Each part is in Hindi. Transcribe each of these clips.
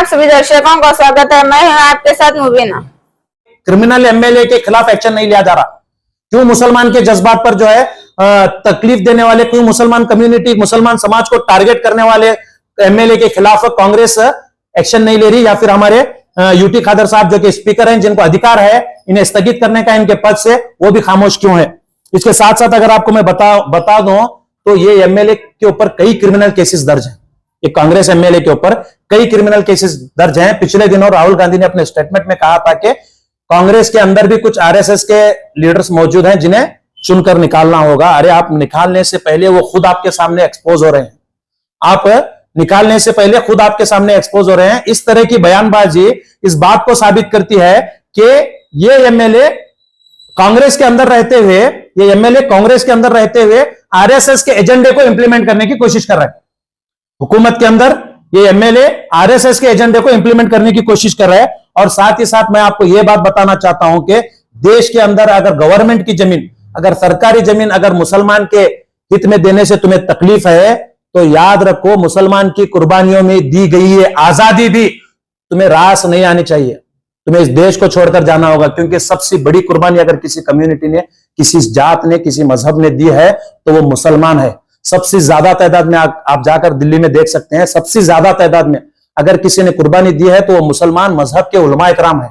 आप सभी दर्शकों का स्वागत है। मैं हूं आपके साथ मुबीना। क्रिमिनल एमएलए के खिलाफ एक्शन नहीं लिया जा रहा। क्यों मुसलमान के जज्बात पर जो है तकलीफ देने वाले, क्यों मुसलमान कम्युनिटी, मुसलमान समाज को टारगेट करने वाले एमएलए के खिलाफ कांग्रेस एक्शन नहीं ले रही, या फिर हमारे यूटी खादर साहब जो कि स्पीकर हैं, जिनको अधिकार है इन्हें स्थगित करने का इनके पद से, वो भी खामोश क्यों है। इसके साथ साथ अगर आपको मैं बता दूं तो ये एमएलए के ऊपर कई क्रिमिनल केसेस दर्ज हैं। ये कांग्रेस एमएलए के ऊपर कई क्रिमिनल केसेस दर्ज हैं। पिछले दिनों राहुल गांधी ने अपने स्टेटमेंट में कहा था कि कांग्रेस के अंदर भी कुछ आरएसएस के लीडर्स मौजूद हैं जिन्हें चुनकर निकालना होगा। अरे आप निकालने से पहले वो खुद आपके सामने एक्सपोज हो रहे हैं। आप निकालने से पहले खुद आपके सामने एक्सपोज हो रहे हैं। इस तरह की बयानबाजी इस बात को साबित करती है कि ये एमएलए कांग्रेस के अंदर रहते हुए, ये एमएलए कांग्रेस के अंदर रहते हुए आरएसएस के एजेंडे को इंप्लीमेंट करने की कोशिश कर रहे हैं। हुकूमत के अंदर ये एमएलए आरएसएस के एजेंडे को इंप्लीमेंट करने की कोशिश कर रहा है। और साथ ही साथ मैं आपको यह बात बताना चाहता हूं कि देश के अंदर अगर गवर्नमेंट की जमीन, अगर सरकारी जमीन अगर मुसलमान के हित में देने से तुम्हें तकलीफ है तो याद रखो, मुसलमान की कुर्बानियों में दी गई है आजादी भी तुम्हें रास नहीं आनी चाहिए। तुम्हें इस देश को छोड़कर जाना होगा, क्योंकि सबसे बड़ी कुर्बानी अगर किसी कम्युनिटी ने, किसी जात ने, किसी मजहब ने दी है तो वो मुसलमान है। सबसे ज्यादा तादाद में आप जाकर दिल्ली में देख सकते हैं, सबसे ज्यादा तादाद में अगर किसी ने कुर्बानी दी है तो वो मुसलमान मजहब के उलमा इकराम है।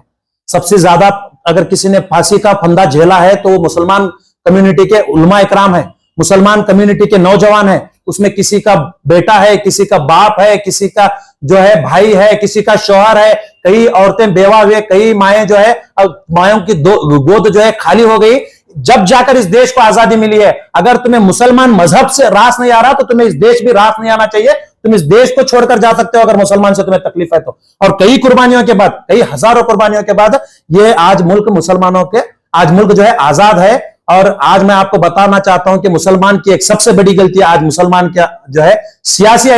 सबसे ज्यादा अगर किसी ने फांसी का फंदा झेला है तो वो मुसलमान कम्युनिटी के उलमा इकराम है, मुसलमान कम्युनिटी के नौजवान है। उसमें किसी का बेटा है, किसी का बाप है, किसी का जो है भाई है, किसी का शौहर है, कई औरतें बेवा हुए, कई माएं जो है, मायों की गोद जो है खाली हो गई जब जाकर इस देश को आजादी मिली है। अगर तुम्हें मुसलमान मजहब से रास नहीं आ रहा तो तुम्हें इस देश भी रास नहीं आना चाहिए। तुम इस देश को छोड़कर जा सकते हो अगर मुसलमान से तुम्हें तकलीफ है तो। और कई कुर्बानियों के बाद, कई हजारों कुर्बानियों के बाद ये आज मुल्क मुसलमानों के, आज मुल्क जो है आजाद है। और आज मैं आपको बताना चाहता हूं कि मुसलमान की एक सबसे बड़ी गलती, आज मुसलमान का जो है सियासी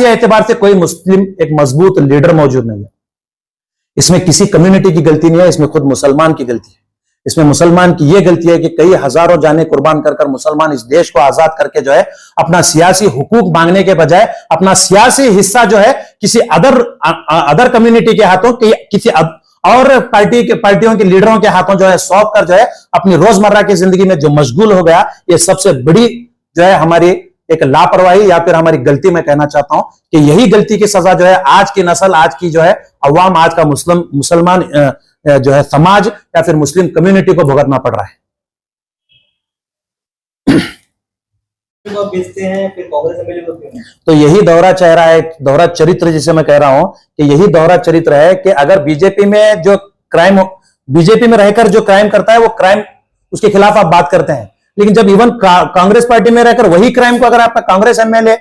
एतबार से कोई मुस्लिम एक मजबूत लीडर मौजूद नहीं है। इसमें किसी कम्युनिटी की गलती नहीं है, इसमें खुद मुसलमान की गलती है। इसमें मुसलमान की यह गलती है कि कई हजारों जाने कुर्बान कर मुसलमान इस देश को आजाद करके जो है अपना सियासी हुकूक मांगने के बजाय अपना सियासी हिस्सा जो है किसी अदर कम्युनिटी के हाथों, किसी और पार्टियों के लीडरों के हाथों जो है सौंप कर जो है अपनी रोजमर्रा की जिंदगी में जो मशगूल हो गया, ये सबसे बड़ी जो है हमारी एक लापरवाही या फिर हमारी गलती मैं कहना चाहता हूं कि यही गलती की सजा जो है आज की नस्ल, आज की जो है अवाम, आज का मुसलमान जो है समाज या फिर मुस्लिम कम्युनिटी को भुगतना पड़ रहा है। बेचते हैं फिर कांग्रेस एमएलए को क्यों? तो यही दोहरा चेहरा है, दोहरा चरित्र जिसे मैं कह रहा हूं कि यही दोहरा चरित्र है कि अगर बीजेपी में जो क्राइम, बीजेपी में रहकर जो क्राइम करता है वो क्राइम, उसके खिलाफ आप बात करते हैं, लेकिन जब इवन कांग्रेस पार्टी में रहकर वही क्राइम को अगर आपका कांग्रेस एमएलए,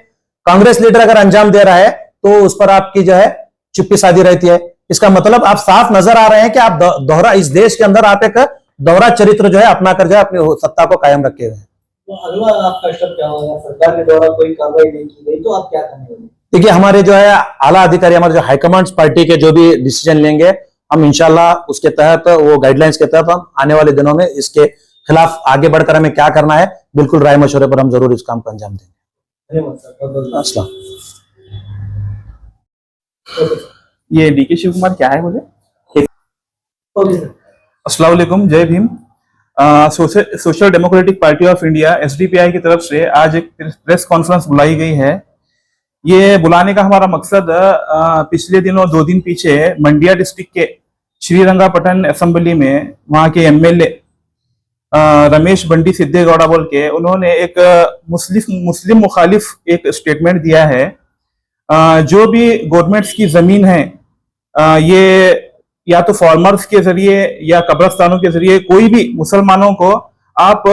कांग्रेस लीडर अगर अंजाम दे रहा है तो उस पर आपकी जो है चुप्पी साधी रहती है। इसका मतलब आप साफ नजर आ रहे हैं कि आप दोहरा, इस देश के अंदर आप एक दोहरा चरित्र जो है अपना कर जो है अपनी सत्ता को कायम रखे हुए हैं। तो अगला आपका स्टेप क्या होगा? सरकार के द्वारा कोई कार्रवाई नहीं की गई तो आप क्या करेंगे? देखिए, हमारे जो है आला अधिकारी, हमारे जो हाईकमांड पार्टी के जो भी डिसीजन लेंगे, हम इंशाल्लाह उसके तहत, वो गाइडलाइंस के तहत हम आने वाले दिनों में इसके खिलाफ आगे बढ़कर हमें क्या करना है, बिल्कुल राय मशवरे पर हम जरूर इस काम को अंजाम देंगे। धन्यवाद। ये डीके शिव कुमार क्या है बोले? अस्सलाम वालेकुम, जय Bhim. Social democratic party of India SDPI की तरफ से आज एक प्रेस कॉन्फ्रेंस बुलाई गई है। ये बुलाने का हमारा मकसद पिछले दिनों 2 दिन पीछे मंडिया डिस्ट्रिक्ट के श्रीरंगापटन असेंबली में वहां के एमएलए रमेश बंडी सिद्धेगौड़ा बोल के उन्होंने एक मुस्लिम मुखालिफ एक स्टेटमेंट दिया है। जो भी गवर्नमेंट्स की जमीन है, ये या तो फार्मर्स के जरिए या कब्रस्तानों के जरिए कोई भी मुसलमानों को आप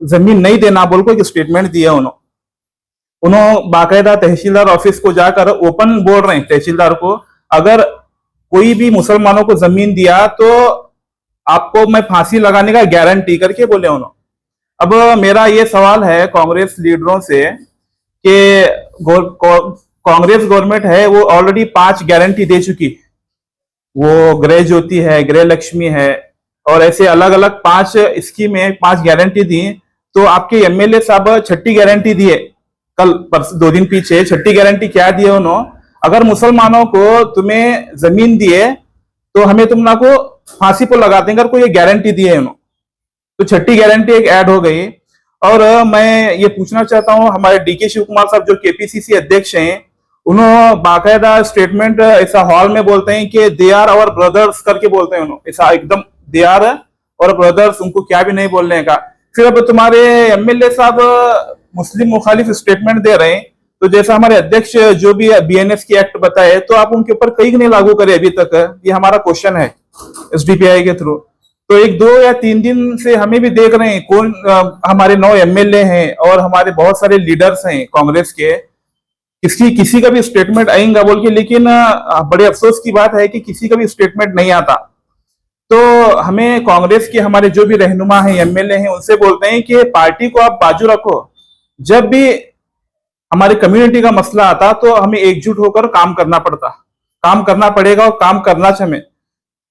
जमीन नहीं देना बोल को एक स्टेटमेंट दिया उन्होंने बाकायदा तहसीलदार ऑफिस को जाकर ओपन बोल रहे हैं तहसीलदार को, अगर कोई भी मुसलमानों को जमीन दिया तो आपको मैं फांसी लगाने का गारंटी करके बोले उन्होंने। अब मेरा ये सवाल है कांग्रेस लीडरों से कि कांग्रेस गवर्नमेंट है वो ऑलरेडी 5 गारंटी दे चुकी, वो गृह ज्योति है, गृह लक्ष्मी है और ऐसे अलग अलग 5 स्कीमें, 5 गारंटी दी। तो आपके एमएलए साहब 6ठी गारंटी दिए, कल 2 दिन पीछे 6ठी गारंटी क्या दिए उन्होंने, अगर मुसलमानों को तुम्हें जमीन दिए तो हमें तुम ना को फांसी पर लगा देंगे, कोई गारंटी दी है उन्होंने। तो छठी गारंटी एक ऐड हो गई। और मैं ये पूछना चाहता हूं, हमारे डीके शिव कुमार साहब जो केपीसीसी अध्यक्ष हैं, उन्होंने बाकायदा स्टेटमेंट ऐसा हॉल में बोलते हैं कि दे आर आवर ब्रदर्स करके बोलते हैं उन्होंने, ऐसा एकदम दे आर और ब्रदर्स, उनको क्या भी नहीं बोलने का। फिर अब तुम्हारे एमएलए साहब मुस्लिम मुखालिफ स्टेटमेंट दे रहे हैं, तो जैसा हमारे अध्यक्ष जो भी बीएनएस की एक्ट बताए, तो आप उनके ऊपर कहीं नहीं लागू करे अभी तक, ये हमारा क्वेश्चन है एसडीपीआई के थ्रू। तो 1, 2 या 3 दिन से हमें भी देख रहे हैं कौन हमारे 9 एमएलए हैं और हमारे बहुत सारे लीडर्स हैं कांग्रेस के, किसी का भी स्टेटमेंट आएगा बोल के, लेकिन बड़े अफसोस की बात है कि किसी का भी स्टेटमेंट नहीं आता। तो हमें कांग्रेस के हमारे जो भी रहनुमा हैं, एमएलए हैं, उनसे बोलते हैं कि पार्टी को आप बाजू रखो, जब भी हमारे कम्युनिटी का मसला आता तो हमें एकजुट होकर काम करना पड़ेगा और काम करना चाहिए,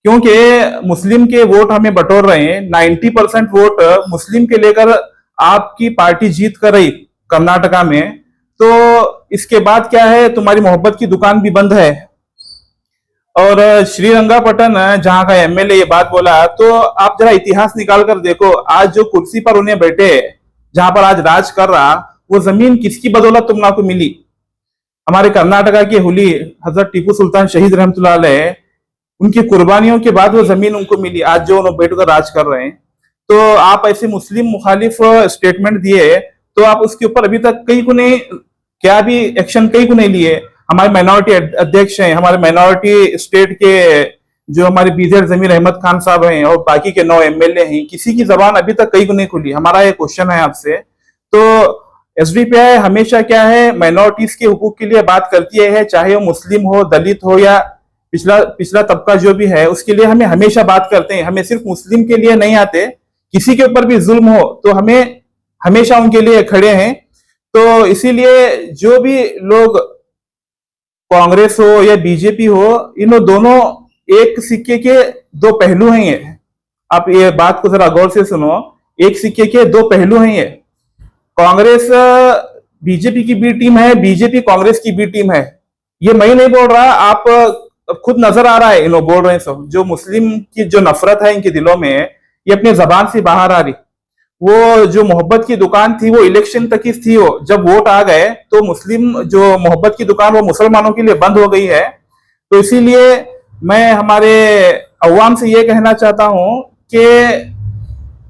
क्योंकि मुस्लिम के वोट हमें बटोर रहे हैं। 90% वोट मुस्लिम के लेकर आपकी पार्टी जीत कर रही कर्नाटका में, तो इसके बाद क्या है, तुम्हारी मोहब्बत की दुकान भी बंद है। और श्रीरंगापटन जहां का एमएलए ये बात बोला, तो आप जरा इतिहास निकाल कर देखो, आज जो कुर्सी पर उन्हें बैठे, जहां पर आज राज कर रहा, वो जमीन किसकी बदौलत तुम लोगों को मिली? हमारे कर्नाटका के हुली हजरत टीपू सुल्तान शहीद रहमतुल्लाह अलैह, उनकी कुर्बानियों के बाद वो जमीन उनको मिली, आज जो उन्होंने बैठकर राज कर रहे हैं। तो आप ऐसे मुस्लिम मुखालिफ स्टेटमेंट दिए, तो आप उसके ऊपर अभी तक कहीं को नहीं, क्या भी एक्शन कहीं को नहीं लिए। हमारे माइनॉरिटी अध्यक्ष हैं, हमारे माइनॉरिटी स्टेट के जो हमारे बीजेड जमीर अहमद खान साहब हैं और बाकी के 9 एमएलए हैं, किसी की जबान अभी तक कहीं को नहीं खुली। हमारा ये क्वेश्चन है आपसे। तो एसडीपीआई हमेशा क्या है, माइनॉरिटीज के हुकूक के लिए बात करती है, चाहे वो मुस्लिम हो, दलित हो या पिछला तबका जो भी है, उसके लिए हमें हमेशा बात करते हैं। हमें सिर्फ मुस्लिम के लिए नहीं आते, किसी के ऊपर भी जुल्म हो तो हमें हमेशा उनके लिए खड़े हैं। तो इसीलिए जो भी लोग कांग्रेस हो या बीजेपी हो, इन दोनों एक सिक्के के 2 पहलू हैं। ये आप ये बात को जरा गौर से सुनो, एक सिक्के के 2 पहलू हैं ये। कांग्रेस बीजेपी की बी टीम है, बीजेपी कांग्रेस की बी टीम है। ये मैं नहीं बोल रहा, आप खुद नजर आ रहा है, इन्हों बोल रहे हैं सब। जो मुस्लिम की जो नफरत है इनके दिलों में, ये अपने जबान से बाहर आ रही। वो जो मोहब्बत की दुकान थी, वो इलेक्शन तक ही थी, वो जब वोट आ गए तो मुस्लिम जो मोहब्बत की दुकान वो मुसलमानों के लिए बंद हो गई है। तो इसीलिए मैं हमारे अवाम से ये कहना चाहता हूं कि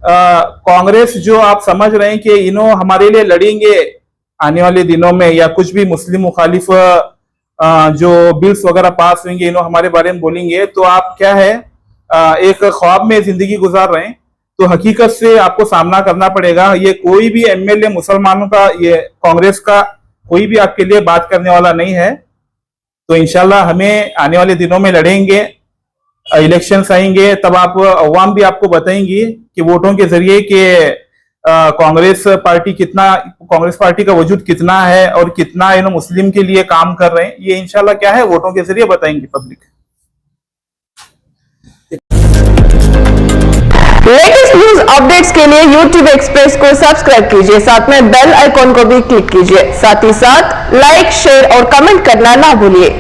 कांग्रेस जो आप समझ रहे हैं कि इन्हों हमारे लिए लड़ेंगे आने वाले दिनों में, या कुछ भी मुस्लिम मुखालिफ जो बिल्स वगैरह पास होंगे, इन्हों हमारे बारे में बोलेंगे, तो आप क्या है, एक ख्वाब में जिंदगी गुजार रहे हैं। तो हकीकत से आपको सामना करना पड़ेगा। ये कोई भी एमएलए मुसलमानों का, ये कांग्रेस का कोई भी आपके लिए बात करने वाला नहीं है। तो इंशाल्लाह हमें आने वाले दिनों में लड़ेंगे, इलेक्शंस आएंगे, तब आप अवाम भी आपको बताएंगी कि वोटों के जरिए कि कांग्रेस पार्टी का वजूद कितना है और कितना इन्हों मुस्लिम के लिए काम कर रहे हैं। ये इंशाल्लाह क्या है, वोटों के जरिए बताएंगे पब्लिक। लेटेस्ट न्यूज अपडेट्स के लिए YouTube एक्सप्रेस को सब्सक्राइब कीजिए, साथ में बेल आइकॉन को भी क्लिक कीजिए। साथ ही साथ लाइक, शेयर और कमेंट करना ना भूलिए।